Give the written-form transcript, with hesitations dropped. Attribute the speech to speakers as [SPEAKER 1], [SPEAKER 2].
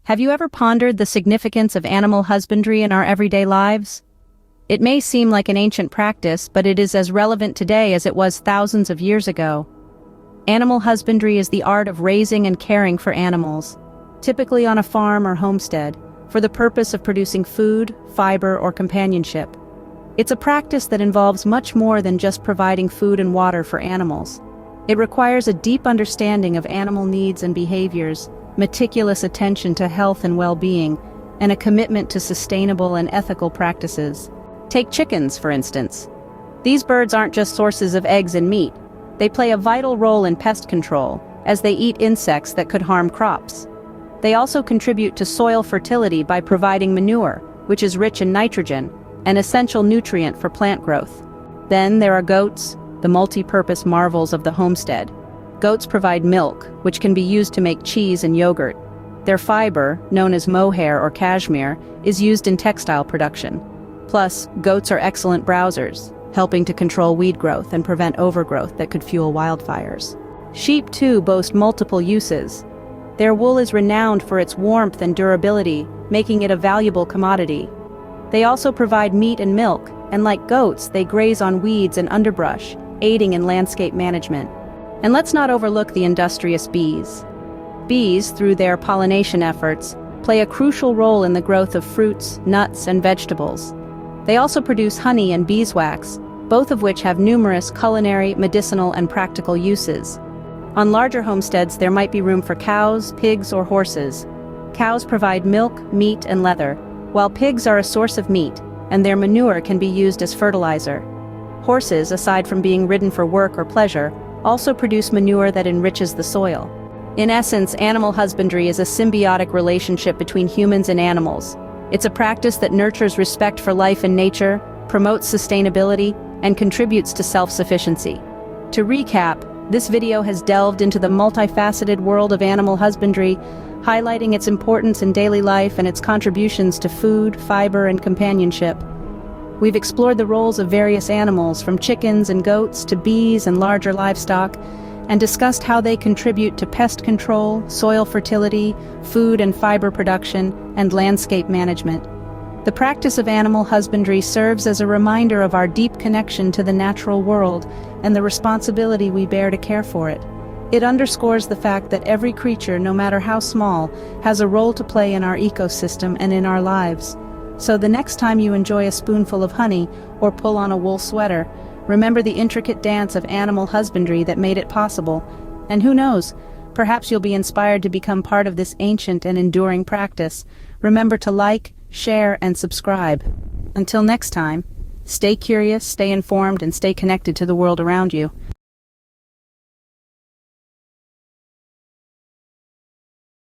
[SPEAKER 1] Have you ever pondered the significance of animal husbandry in our everyday lives? It may seem like an ancient practice, but it is as relevant today as it was thousands of years ago. Animal husbandry is the art of raising and caring for animals, typically on a farm or homestead, for the purpose of producing food, fiber, or companionship. It's a practice that involves much more than just providing food and water for animals. It requires a deep understanding of animal needs and behaviors, meticulous attention to health and well-being, and a commitment to sustainable and ethical practices. Take chickens, for instance. These birds aren't just sources of eggs and meat. They play a vital role in pest control, as they eat insects that could harm crops. They also contribute to soil fertility by providing manure, which is rich in nitrogen, an essential nutrient for plant growth. Then there are goats, the multi-purpose marvels of the homestead. Goats provide milk, which can be used to make cheese and yogurt. Their fiber, known as mohair or cashmere, is used in textile production. Plus, goats are excellent browsers, helping to control weed growth and prevent overgrowth that could fuel wildfires. Sheep, too, boast multiple uses. Their wool is renowned for its warmth and durability, making it a valuable commodity. They also provide meat and milk, and like goats, they graze on weeds and underbrush, aiding in landscape management. And let's not overlook the industrious bees. Bees, through their pollination efforts, play a crucial role in the growth of fruits, nuts, and vegetables. They also produce honey and beeswax, both of which have numerous culinary, medicinal, and practical uses. On larger homesteads, there might be room for cows, pigs, or horses. Cows provide milk, meat, and leather, while pigs are a source of meat, and their manure can be used as fertilizer. Horses, aside from being ridden for work or pleasure, also produce manure that enriches the soil. In essence, animal husbandry is a symbiotic relationship between humans and animals. It's a practice that nurtures respect for life and nature, promotes sustainability, and contributes to self-sufficiency. To recap, this video has delved into the multifaceted world of animal husbandry, highlighting its importance in daily life and its contributions to food, fiber, and companionship. We've explored the roles of various animals, from chickens and goats to bees and larger livestock, and discussed how they contribute to pest control, soil fertility, food and fiber production, and landscape management. The practice of animal husbandry serves as a reminder of our deep connection to the natural world and the responsibility we bear to care for it. It underscores the fact that every creature, no matter how small, has a role to play in our ecosystem and in our lives. So the next time you enjoy a spoonful of honey or pull on a wool sweater, remember the intricate dance of animal husbandry that made it possible. And who knows, perhaps you'll be inspired to become part of this ancient and enduring practice. Remember to like, share, and subscribe. Until next time, stay curious, stay informed, and stay connected to the world around you.